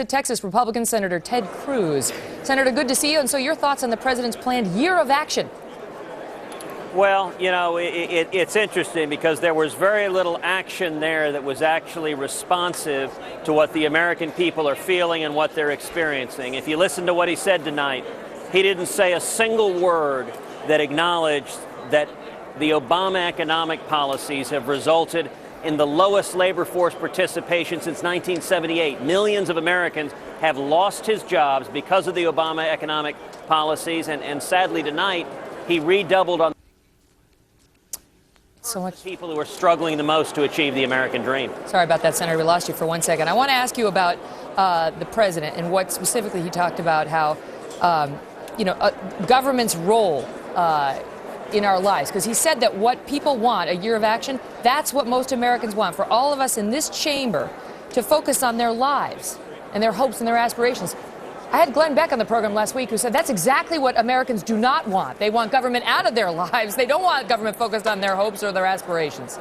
Texas Republican Senator Ted Cruz. Senator, good to see you. And so your thoughts on the president's planned year of action? Well, you know, it's interesting because there was very little action there that was actually responsive to what the American people are feeling and what they're experiencing. If you listen to what he said tonight, he didn't say a single word that acknowledged that the Obama economic policies have resulted in the lowest labor force participation since 1978. Millions of Americans have lost his jobs because of the Obama economic policies, and sadly tonight he redoubled on so much people who are struggling the most to achieve the American dream. Sorry about that, Senator. We lost you for 1 second. I want to ask you about the president and what specifically he talked about, how government's role in our lives, because he said that what people want, a year of action, that's what most Americans want, for all of us in this chamber to focus on their lives and their hopes and their aspirations. I had Glenn Beck on the program last week who said that's exactly what Americans do not want. They want government out of their lives. They don't want government focused on their hopes or their aspirations.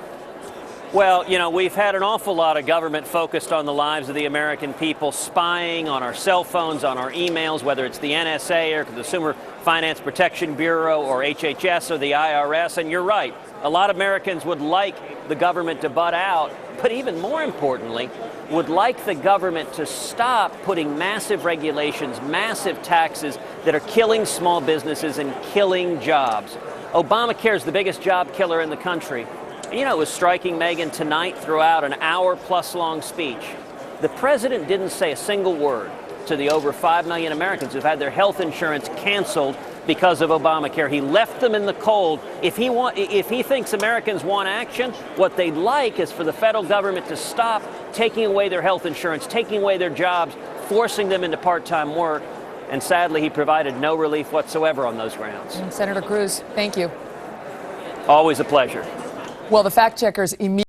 Well, you know, we've had an awful lot of government focused on the lives of the American people, spying on our cell phones, on our emails, whether it's the NSA or the Consumer Finance Protection Bureau or HHS or the IRS. And you're right, a lot of Americans would like the government to butt out, but even more importantly, would like the government to stop putting massive regulations, massive taxes that are killing small businesses and killing jobs. Obamacare is the biggest job killer in the country. You know, it was striking, Megyn, tonight throughout an hour-plus long speech. The president didn't say a single word to the over 5 million Americans who've had their health insurance canceled because of Obamacare. He left them in the cold. If he thinks Americans want action, what they'd like is for the federal government to stop taking away their health insurance, taking away their jobs, forcing them into part-time work. And sadly, he provided no relief whatsoever on those grounds. Senator Cruz, thank you. Always a pleasure. Well, the fact checkers immediately